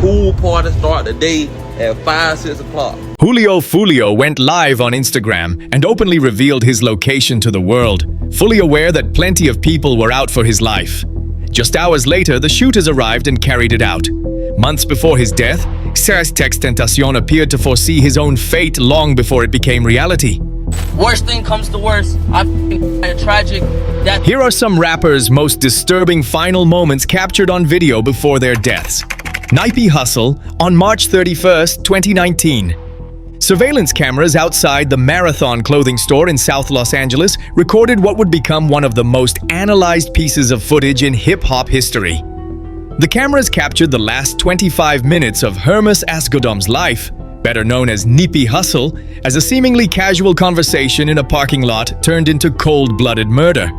pool party start the day at 5, 6 o'clock. Julio Fulio went live on Instagram and openly revealed his location to the world, fully aware that plenty of people were out for his life. Just hours later, the shooters arrived and carried it out. Months before his death, XXXTentacion appeared to foresee his own fate long before it became reality. Worst thing comes to worst, I a tragic death. Here are some rappers' most disturbing final moments captured on video before their deaths. Nipsey Hussle on March 31st, 2019. Surveillance cameras outside the Marathon clothing store in South Los Angeles recorded what would become one of the most analyzed pieces of footage in hip-hop history. The cameras captured the last 25 minutes of Hermes Asgodom's life, better known as Nipsey Hussle, as a seemingly casual conversation in a parking lot turned into cold-blooded murder.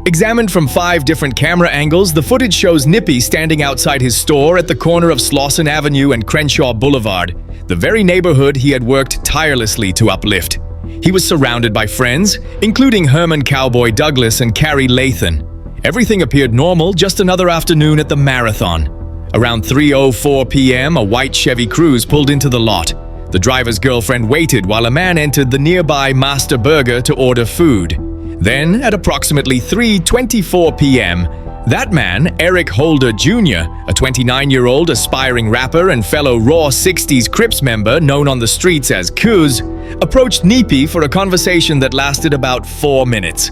Examined from 5 different camera angles, the footage shows Nipsey standing outside his store at the corner of Slauson Avenue and Crenshaw Boulevard, the very neighborhood he had worked tirelessly to uplift. He was surrounded by friends, including Herman Cowboy Douglas and Carrie Lathan. Everything appeared normal just another afternoon at the Marathon. Around 3:04 p.m., a white Chevy Cruze pulled into the lot. The driver's girlfriend waited while a man entered the nearby Master Burger to order food. Then, at approximately 3:24 p.m., that man, Eric Holder Jr., a 29-year-old aspiring rapper and fellow Raw 60s Crips member known on the streets as Kuz, approached Nipsey for a conversation that lasted about 4 minutes.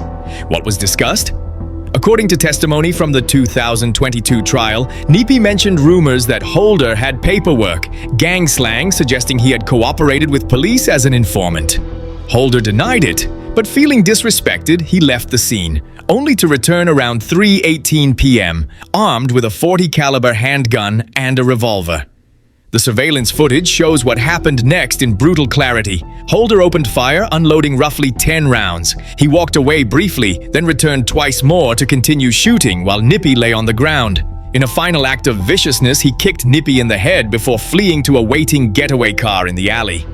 What was discussed? According to testimony from the 2022 trial, Nipsey mentioned rumors that Holder had paperwork, gang slang suggesting he had cooperated with police as an informant. Holder denied it, but feeling disrespected, he left the scene, only to return around 3:18 p.m., armed with a .40 caliber handgun and a revolver. The surveillance footage shows what happened next in brutal clarity. Holder opened fire, unloading roughly 10 rounds. He walked away briefly, then returned twice more to continue shooting while Nipsey lay on the ground. In a final act of viciousness, he kicked Nipsey in the head before fleeing to a waiting getaway car in the alley.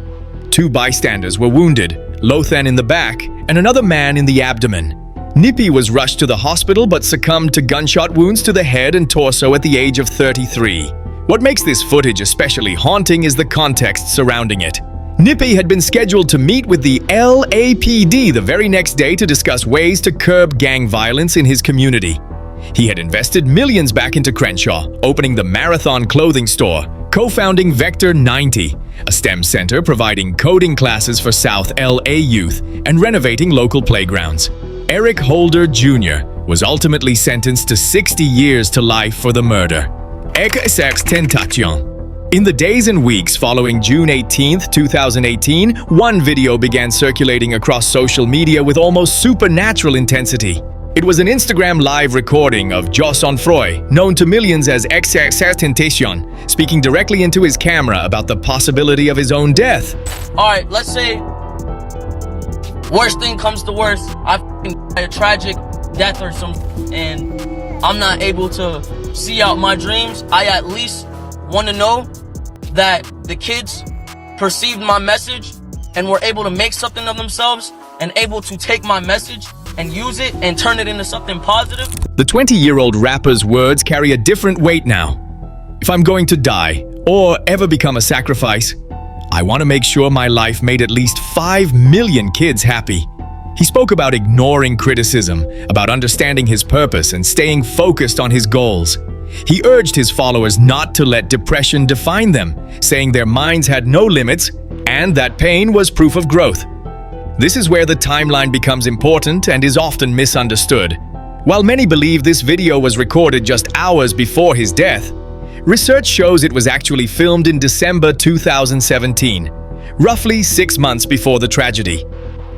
2 bystanders were wounded, Lothan in the back and another man in the abdomen. Nipsey was rushed to the hospital but succumbed to gunshot wounds to the head and torso at the age of 33. What makes this footage especially haunting is the context surrounding it. Nipsey had been scheduled to meet with the LAPD the very next day to discuss ways to curb gang violence in his community. He had invested millions back into Crenshaw, opening the Marathon clothing store, co-founding Vector 90, a STEM center providing coding classes for South LA youth, and renovating local playgrounds. Eric Holder Jr. was ultimately sentenced to 60 years to life for the murder. XXXTentacion. In the days and weeks following June 18, 2018, one video began circulating across social media with almost supernatural intensity. It was an Instagram live recording of Joss Onfroy, known to millions as XXXTentacion, speaking directly into his camera about the possibility of his own death. Alright, let's say worst thing comes to worst, I a tragic death or something, and I'm not able to see out my dreams. I at least want to know that the kids perceived my message and were able to make something of themselves and able to take my message and use it and turn it into something positive. The 20-year-old rapper's words carry a different weight now. If I'm going to die or ever become a sacrifice, I want to make sure my life made at least 5 million kids happy. He spoke about ignoring criticism, about understanding his purpose and staying focused on his goals. He urged his followers not to let depression define them, saying their minds had no limits and that pain was proof of growth. This is where the timeline becomes important and is often misunderstood. While many believe this video was recorded just hours before his death, research shows it was actually filmed in December 2017, roughly 6 months before the tragedy.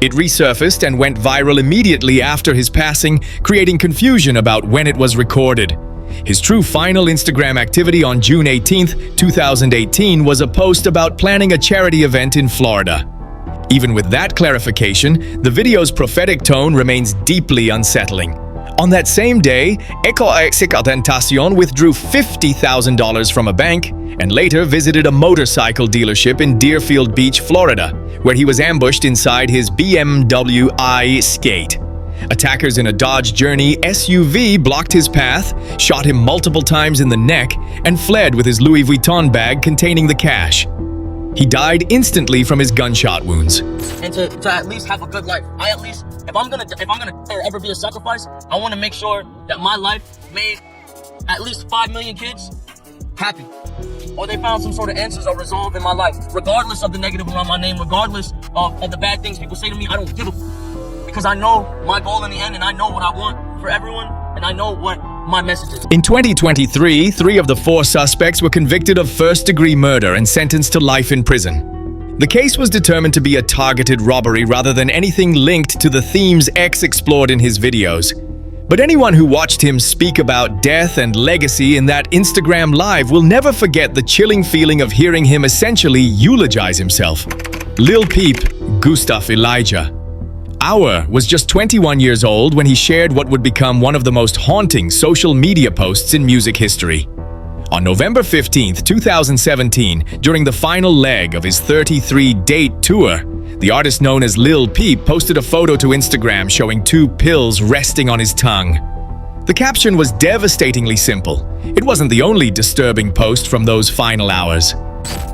It resurfaced and went viral immediately after his passing, creating confusion about when it was recorded. His true final Instagram activity on June 18, 2018 was a post about planning a charity event in Florida. Even with that clarification, the video's prophetic tone remains deeply unsettling. On that same day, XXXTentacion withdrew $50,000 from a bank and later visited a motorcycle dealership in Deerfield Beach, Florida, where he was ambushed inside his BMW i Skate. Attackers in a Dodge Journey SUV blocked his path, shot him multiple times in the neck, and fled with his Louis Vuitton bag containing the cash. He died instantly from his gunshot wounds. And to at least have a good life. If I'm gonna ever be a sacrifice, I want to make sure that my life made at least 5 million kids happy. Or they found some sort of answers or resolve in my life. Regardless of the negative around my name, regardless of the bad things people say to me, I don't give a because I know my goal in the end, and I know what I want for everyone, and I know what my message is. In 2023, 3 of the 4 suspects were convicted of first-degree murder and sentenced to life in prison. The case was determined to be a targeted robbery rather than anything linked to the themes X explored in his videos. But anyone who watched him speak about death and legacy in that Instagram Live will never forget the chilling feeling of hearing him essentially eulogize himself. Lil Peep, Gustav Elijah. Auer was just 21 years old when he shared what would become one of the most haunting social media posts in music history. On November 15, 2017, during the final leg of his 33-date tour, the artist known as Lil Peep posted a photo to Instagram showing 2 pills resting on his tongue. The caption was devastatingly simple. It wasn't the only disturbing post from those final hours.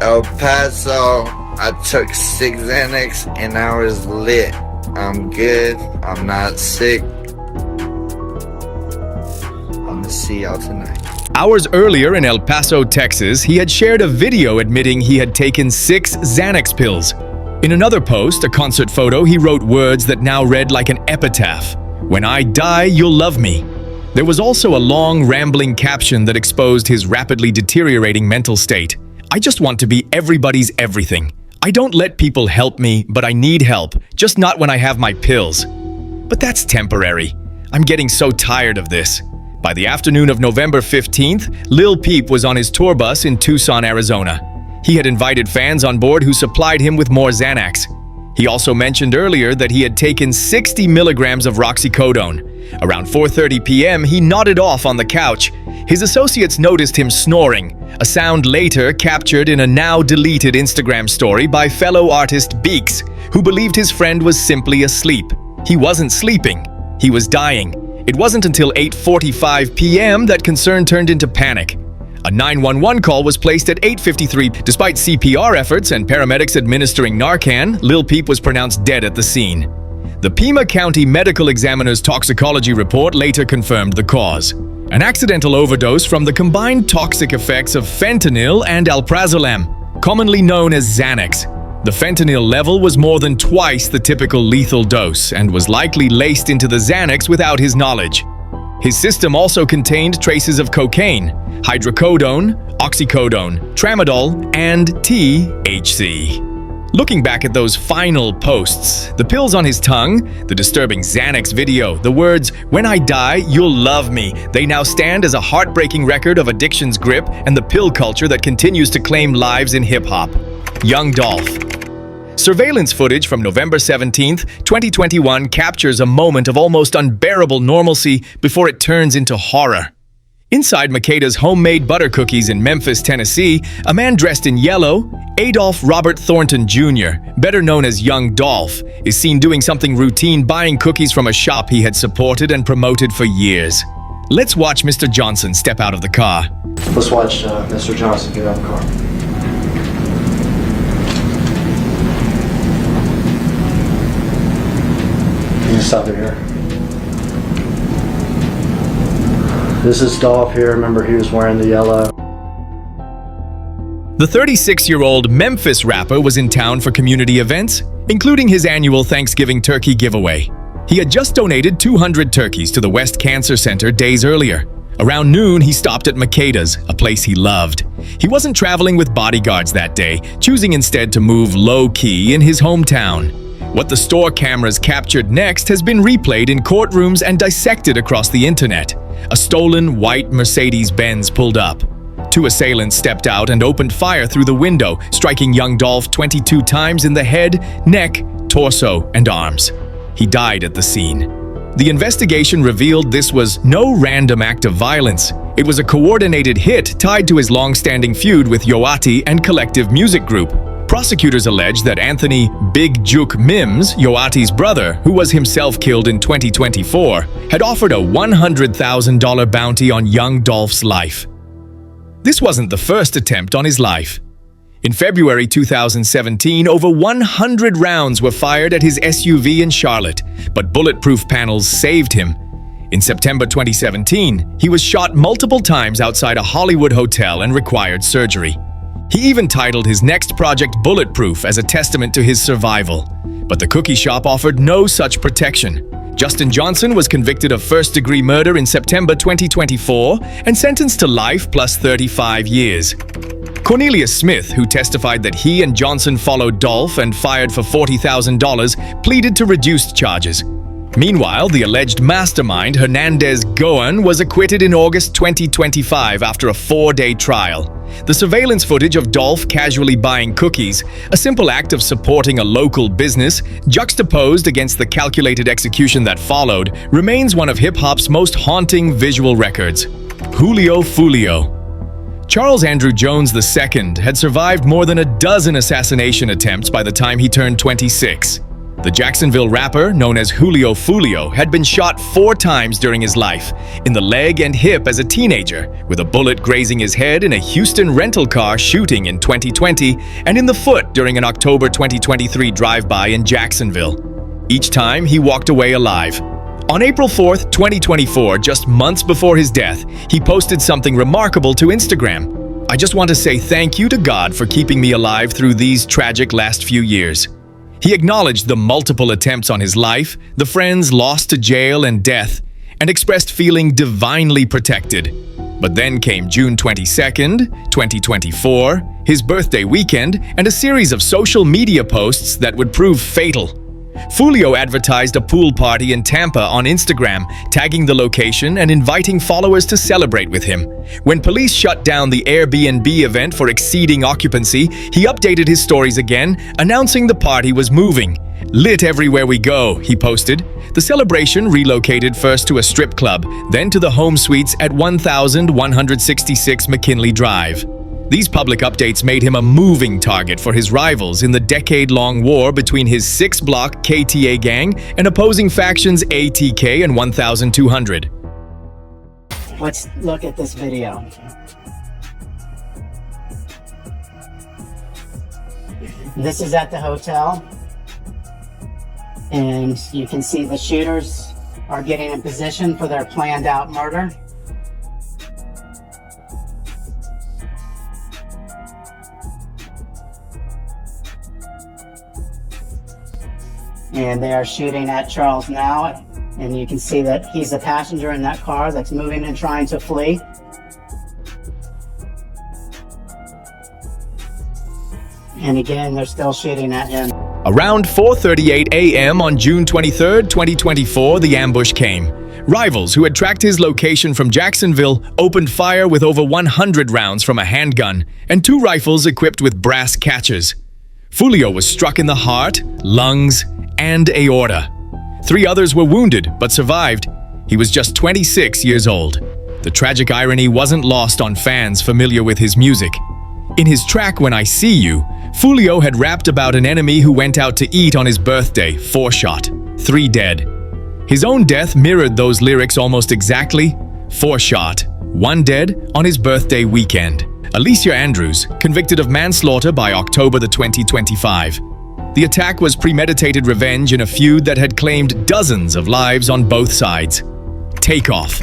El Paso, I took 6 Xanax and I was lit. I'm good. I'm not sick. I'm gonna see y'all tonight. Hours earlier in El Paso, Texas, he had shared a video admitting he had taken 6 Xanax pills. In another post, a concert photo, he wrote words that now read like an epitaph. "When I die, you'll love me." There was also a long, rambling caption that exposed his rapidly deteriorating mental state. "I just want to be everybody's everything. I don't let people help me, but I need help, just not when I have my pills." But that's temporary. I'm getting so tired of this. By the afternoon of November 15th, Lil Peep was on his tour bus in Tucson, Arizona. He had invited fans on board who supplied him with more Xanax. He also mentioned earlier that he had taken 60 milligrams of roxicodone. Around 4:30 p.m., he nodded off on the couch. His associates noticed him snoring, a sound later captured in a now-deleted Instagram story by fellow artist Beeks, who believed his friend was simply asleep. He wasn't sleeping. He was dying. It wasn't until 8:45 p.m. that concern turned into panic. A 911 call was placed at 8:53. Despite CPR efforts and paramedics administering Narcan, Lil Peep was pronounced dead at the scene. The Pima County Medical Examiner's toxicology report later confirmed the cause: an accidental overdose from the combined toxic effects of fentanyl and alprazolam, commonly known as Xanax. The fentanyl level was more than twice the typical lethal dose and was likely laced into the Xanax without his knowledge. His system also contained traces of cocaine, hydrocodone, oxycodone, tramadol, and THC. Looking back at those final posts, the pills on his tongue, the disturbing Xanax video, the words, "When I die, you'll love me," they now stand as a heartbreaking record of addiction's grip and the pill culture that continues to claim lives in hip-hop. Young Dolph. Surveillance footage from November 17, 2021 captures a moment of almost unbearable normalcy before it turns into horror. Inside Makeda's homemade butter cookies in Memphis, Tennessee, a man dressed in yellow, Adolph Robert Thornton Jr., better known as Young Dolph, is seen doing something routine, buying cookies from a shop he had supported and promoted for years. Let's watch Mr. Johnson step out of the car. Let's watch Mr. Johnson get out of the car. You can stop it here. This is Dolph here. Remember, he was wearing the yellow. The 36-year-old Memphis rapper was in town for community events, including his annual Thanksgiving turkey giveaway. He had just donated 200 turkeys to the West Cancer Center days earlier. Around noon, he stopped at Makeda's, a place he loved. He wasn't traveling with bodyguards that day, choosing instead to move low-key in his hometown. What the store cameras captured next has been replayed in courtrooms and dissected across the internet. A stolen white Mercedes-Benz pulled up. 2 assailants stepped out and opened fire through the window, striking young Dolph 22 times in the head, neck, torso, and arms. He died at the scene. The investigation revealed this was no random act of violence. It was a coordinated hit tied to his long-standing feud with Yoati and Collective Music Group. Prosecutors allege that Anthony Big Juke Mims, Yoati's brother, who was himself killed in 2024, had offered a $100,000 bounty on young Dolph's life. This wasn't the first attempt on his life. In February 2017, over 100 rounds were fired at his SUV in Charlotte, but bulletproof panels saved him. In September 2017, he was shot multiple times outside a Hollywood hotel and required surgery. He even titled his next project Bulletproof as a testament to his survival. But the cookie shop offered no such protection. Justin Johnson was convicted of first-degree murder in September 2024 and sentenced to life plus 35 years. Cornelius Smith, who testified that he and Johnson followed Dolph and fired for $40,000, pleaded to reduced charges. Meanwhile, the alleged mastermind, Hernandez Goan, was acquitted in August 2025 after a 4-day trial. The surveillance footage of Dolph casually buying cookies, a simple act of supporting a local business, juxtaposed against the calculated execution that followed, remains one of hip-hop's most haunting visual records. Julio Foolio. Charles Andrew Jones II had survived more than a dozen assassination attempts by the time he turned 26. The Jacksonville rapper, known as Julio Foolio, had been shot 4 times during his life, in the leg and hip as a teenager, with a bullet grazing his head in a Houston rental car shooting in 2020, and in the foot during an October 2023 drive-by in Jacksonville. Each time, he walked away alive. On April 4th, 2024, just months before his death, he posted something remarkable to Instagram. "I just want to say thank you to God for keeping me alive through these tragic last few years." He acknowledged the multiple attempts on his life, the friends lost to jail and death, and expressed feeling divinely protected. But then came June 22nd, 2024, his birthday weekend, and a series of social media posts that would prove fatal. Foolio advertised a pool party in Tampa on Instagram, tagging the location and inviting followers to celebrate with him. When police shut down the Airbnb event for exceeding occupancy, he updated his stories again, announcing the party was moving. "Lit everywhere we go," he posted. The celebration relocated first to a strip club, then to the home suites at 1166 McKinley Drive. These public updates made him a moving target for his rivals in the decade-long war between his 6-block KTA gang and opposing factions ATK and 1200. Let's look at this video. This is at the hotel, and you can see the shooters are getting in position for their planned out murder. And they are shooting at Charles now, and you can see that he's a passenger in that car that's moving and trying to flee. And again, they're still shooting at him. Around 4:38 a.m. on June 23, 2024, the ambush came. Rivals who had tracked his location from Jacksonville opened fire with over 100 rounds from a handgun and 2 rifles equipped with brass catches. Foolio was struck in the heart, lungs, and aorta. 3 others were wounded but survived. He was just 26 years old. The tragic irony wasn't lost on fans familiar with his music. In his track When I See You, Foolio had rapped about an enemy who went out to eat on his birthday, 4 shot, 3 dead. His own death mirrored those lyrics almost exactly, 4 shot, 1 dead on his birthday weekend. Alicia Andrews, convicted of manslaughter by October 2025. The attack was premeditated revenge in a feud that had claimed dozens of lives on both sides. Takeoff.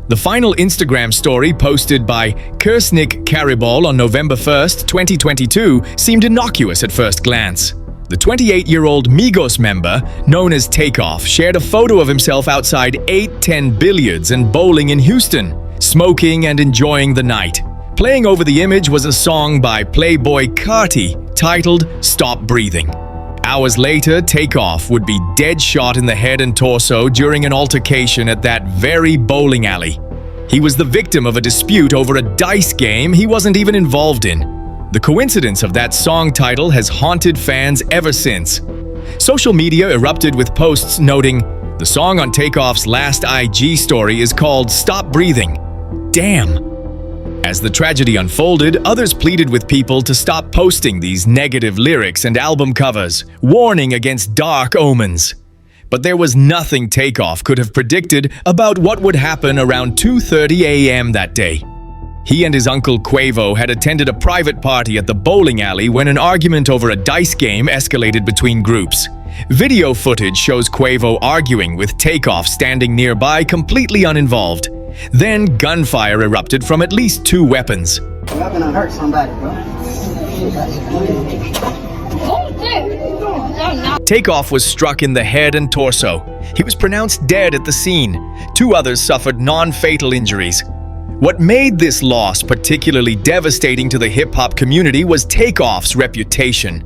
The final Instagram story posted by Kersnik Karibol on November 1st, 2022 seemed innocuous at first glance. The 28-year-old Migos member, known as Takeoff, shared a photo of himself outside 810 Billiards and Bowling in Houston, smoking and enjoying the night. Playing over the image was a song by Playboi Carti titled Stop Breathing. Hours later, Takeoff would be dead shot in the head and torso during an altercation at that very bowling alley. He was the victim of a dispute over a dice game he wasn't even involved in. The coincidence of that song title has haunted fans ever since. Social media erupted with posts noting, "The song on Takeoff's last IG story is called Stop Breathing. Damn." As the tragedy unfolded, others pleaded with people to stop posting these negative lyrics and album covers, warning against dark omens. But there was nothing Takeoff could have predicted about what would happen around 2:30 a.m. that day. He and his uncle Quavo had attended a private party at the bowling alley when an argument over a dice game escalated between groups. Video footage shows Quavo arguing with Takeoff standing nearby, completely uninvolved. Then gunfire erupted from at least 2 weapons. You're gonna hurt somebody, bro. Takeoff was struck in the head and torso. He was pronounced dead at the scene. 2 others suffered non-fatal injuries. What made this loss particularly devastating to the hip-hop community was Takeoff's reputation.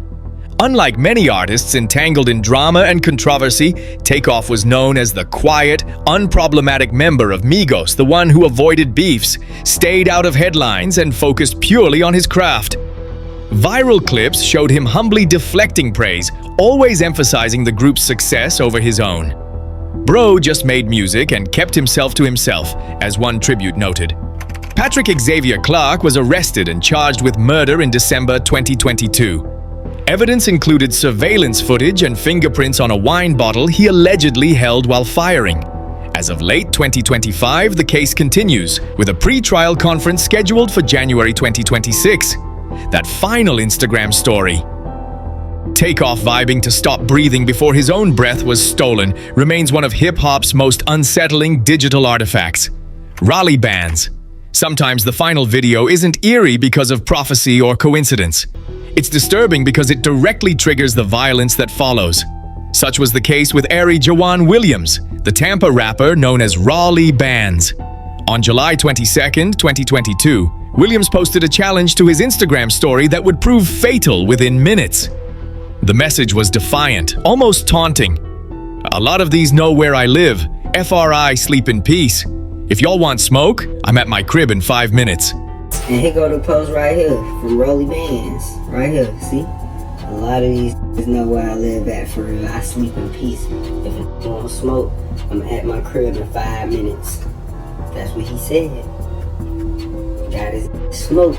Unlike many artists entangled in drama and controversy, Takeoff was known as the quiet, unproblematic member of Migos, the one who avoided beefs, stayed out of headlines, and focused purely on his craft. Viral clips showed him humbly deflecting praise, always emphasizing the group's success over his own. Bro just made music and kept himself to himself, as one tribute noted. Patrick Xavier Clark was arrested and charged with murder in December 2022. Evidence included surveillance footage and fingerprints on a wine bottle he allegedly held while firing. As of late 2025, the case continues, with a pre-trial conference scheduled for January 2026. That final Instagram story, Takeoff vibing to stop breathing before his own breath was stolen, remains one of hip-hop's most unsettling digital artifacts. Raleigh bands. Sometimes the final video isn't eerie because of prophecy or coincidence. It's disturbing because it directly triggers the violence that follows. Such was the case with Ari Jawan Williams, the Tampa rapper known as Raleigh Bands. On July 22, 2022, Williams posted a challenge to his Instagram story that would prove fatal within minutes. The message was defiant, almost taunting. "A lot of these know where I live. FRI, sleep in peace. If y'all want smoke, I'm at my crib in 5 minutes." And here go the post right here from Rolly Bands. Right here, see? A lot of these know where I live at for real. I sleep in peace. If it won't smoke, I'm at my crib in 5 minutes. That's what he said. Got his smoke.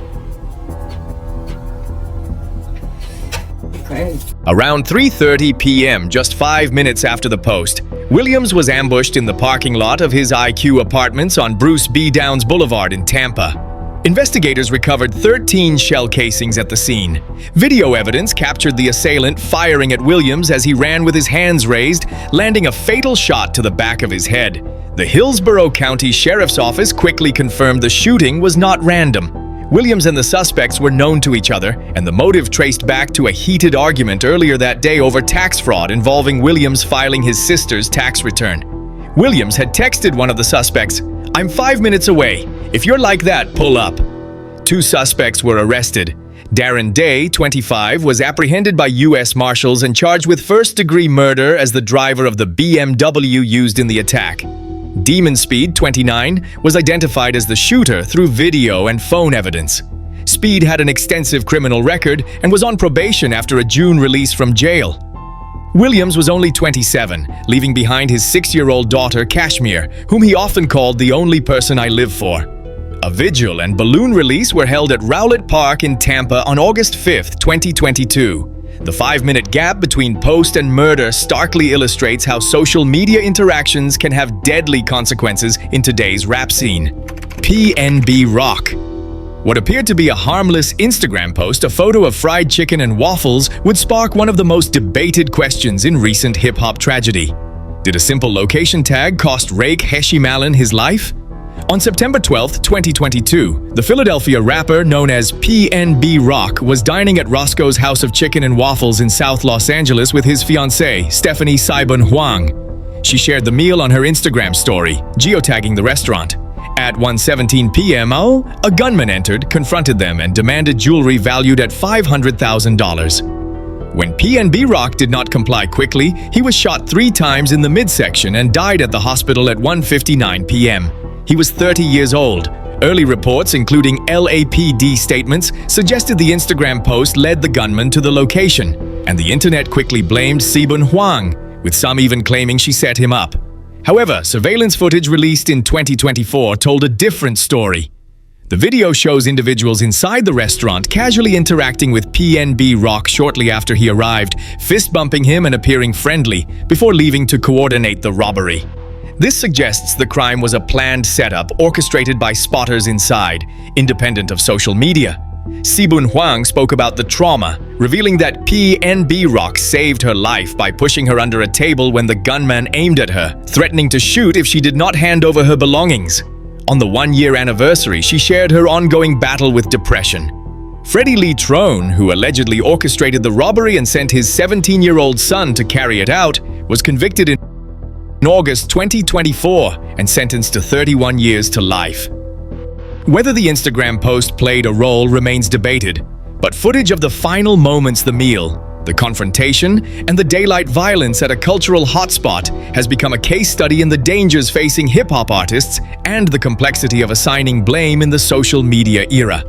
Crazy. Around 3:30 p.m., just 5 minutes after the post, Williams was ambushed in the parking lot of his IQ Apartments on Bruce B. Downs Boulevard in Tampa. Investigators recovered 13 shell casings at the scene. Video evidence captured the assailant firing at Williams as he ran with his hands raised, landing a fatal shot to the back of his head. The Hillsborough County Sheriff's Office quickly confirmed the shooting was not random. Williams and the suspects were known to each other, and the motive traced back to a heated argument earlier that day over tax fraud involving Williams filing his sister's tax return. Williams had texted one of the suspects, "I'm 5 minutes away. If you're like that, pull up." 2 suspects were arrested. Darren Day, 25, was apprehended by U.S. Marshals and charged with first-degree murder as the driver of the BMW used in the attack. Demon Speed, 29, was identified as the shooter through video and phone evidence. Speed had an extensive criminal record and was on probation after a June release from jail. Williams was only 27, leaving behind his 6-year-old daughter, Kashmir, whom he often called the only person I live for. A vigil and balloon release were held at Rowlett Park in Tampa on August 5, 2022. The 5-minute gap between post and murder starkly illustrates how social media interactions can have deadly consequences in today's rap scene. PNB Rock. What appeared to be a harmless Instagram post, a photo of fried chicken and waffles, would spark one of the most debated questions in recent hip-hop tragedy. Did a simple location tag cost Rake Heshimalin his life? On September 12, 2022, the Philadelphia rapper known as PNB Rock was dining at Roscoe's House of Chicken and Waffles in South Los Angeles with his fiancée, Stephanie Saibon Huang. She shared the meal on her Instagram story, geotagging the restaurant. At 1:17 p.m., a gunman entered, confronted them, and demanded jewelry valued at $500,000. When PNB Rock did not comply quickly, he was shot 3 times in the midsection and died at the hospital at 1:59 p.m. He was 30 years old. Early reports, including LAPD statements, suggested the Instagram post led the gunman to the location, and the internet quickly blamed Saibon Huang, with some even claiming she set him up. However, surveillance footage released in 2024 told a different story. The video shows individuals inside the restaurant casually interacting with PNB Rock shortly after he arrived, fist-bumping him and appearing friendly, before leaving to coordinate the robbery. This suggests the crime was a planned setup orchestrated by spotters inside, independent of social media. Sibun Huang spoke about the trauma, revealing that PNB Rock saved her life by pushing her under a table when the gunman aimed at her, threatening to shoot if she did not hand over her belongings. On the one-year anniversary, she shared her ongoing battle with depression. Freddie Lee Trone, who allegedly orchestrated the robbery and sent his 17-year-old son to carry it out, was convicted in August 2024 and sentenced to 31 years to life. Whether the Instagram post played a role remains debated, but footage of the final moments, the meal, the confrontation, and the daylight violence at a cultural hotspot has become a case study in the dangers facing hip-hop artists and the complexity of assigning blame in the social media era.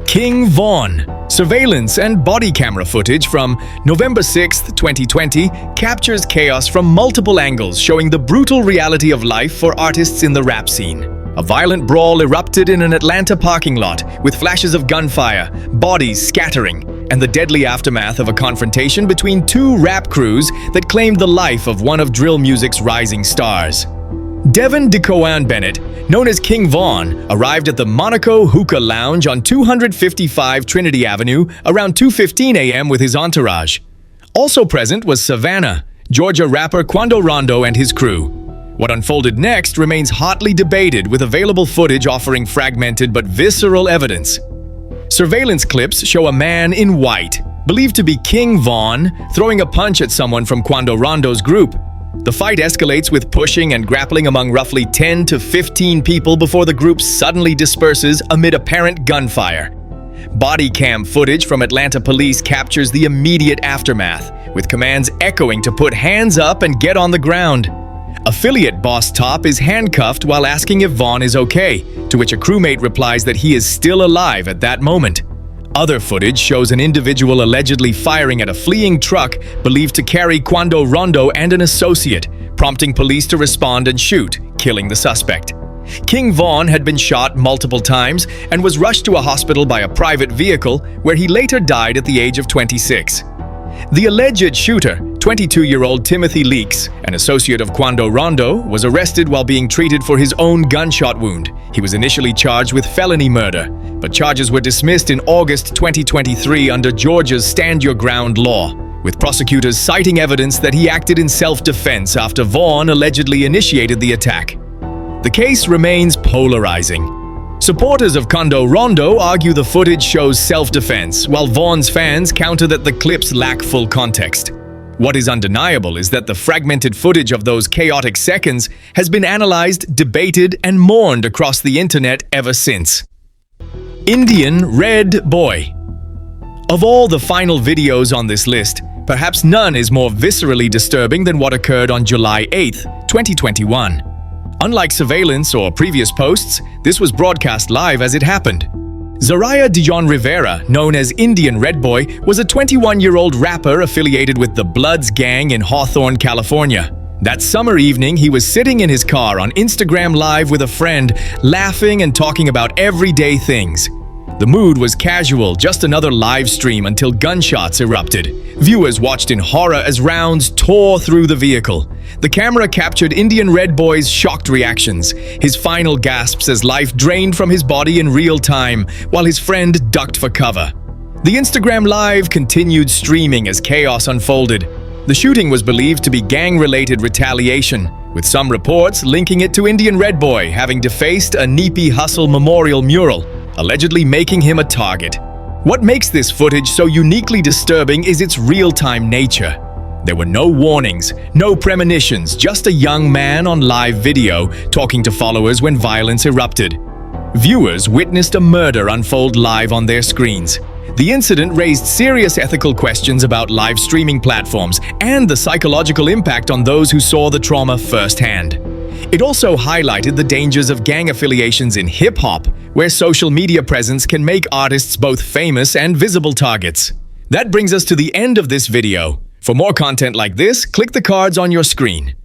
King Von. Surveillance and body camera footage from November 6, 2020 captures chaos from multiple angles, showing the brutal reality of life for artists in the rap scene. A violent brawl erupted in an Atlanta parking lot, with flashes of gunfire, bodies scattering, and the deadly aftermath of a confrontation between two rap crews that claimed the life of one of drill music's rising stars. Devin DeCoan Bennett, known as King Von, arrived at the Monaco Hookah Lounge on 255 Trinity Avenue around 2:15 a.m. with his entourage. Also present was Savannah, Georgia rapper Quando Rondo and his crew. What unfolded next remains hotly debated, with available footage offering fragmented but visceral evidence. Surveillance clips show a man in white, believed to be King Von, throwing a punch at someone from Quando Rondo's group. The fight escalates with pushing and grappling among roughly 10 to 15 people before the group suddenly disperses amid apparent gunfire. Body cam footage from Atlanta police captures the immediate aftermath, with commands echoing to put hands up and get on the ground. Affiliate Boss Top is handcuffed while asking if Von is okay, to which a crewmate replies that he is still alive at that moment. Other footage shows an individual allegedly firing at a fleeing truck believed to carry Quando Rondo and an associate, prompting police to respond and shoot, killing the suspect. King Von had been shot multiple times and was rushed to a hospital by a private vehicle, where he later died at the age of 26. The alleged shooter, 22-year-old Timothy Leaks, an associate of Quando Rondo, was arrested while being treated for his own gunshot wound. He was initially charged with felony murder, but charges were dismissed in August 2023 under Georgia's Stand Your Ground law, with prosecutors citing evidence that he acted in self-defense after Von allegedly initiated the attack. The case remains polarizing. Supporters of Quando Rondo argue the footage shows self-defense, while Von's fans counter that the clips lack full context. What is undeniable is that the fragmented footage of those chaotic seconds has been analyzed, debated, and mourned across the internet ever since. Indian Red Boy. Of all the final videos on this list, perhaps none is more viscerally disturbing than what occurred on July 8, 2021. Unlike surveillance or previous posts, this was broadcast live as it happened. Zariah Dijon Rivera, known as Indian Red Boy, was a 21-year-old rapper affiliated with the Bloods gang in Hawthorne, California. That summer evening, he was sitting in his car on Instagram Live with a friend, laughing and talking about everyday things. The mood was casual, just another live stream, until gunshots erupted. Viewers watched in horror as rounds tore through the vehicle. The camera captured Indian Red Boy's shocked reactions, his final gasps as life drained from his body in real time, while his friend ducked for cover. The Instagram Live continued streaming as chaos unfolded. The shooting was believed to be gang-related retaliation, with some reports linking it to Indian Red Boy having defaced a Nipsey Hussle memorial mural, allegedly making him a target. What makes this footage so uniquely disturbing is its real-time nature. There were no warnings, no premonitions, just a young man on live video talking to followers when violence erupted. Viewers witnessed a murder unfold live on their screens. The incident raised serious ethical questions about live streaming platforms and the psychological impact on those who saw the trauma firsthand. It also highlighted the dangers of gang affiliations in hip-hop, where social media presence can make artists both famous and visible targets. That brings us to the end of this video. For more content like this, click the cards on your screen.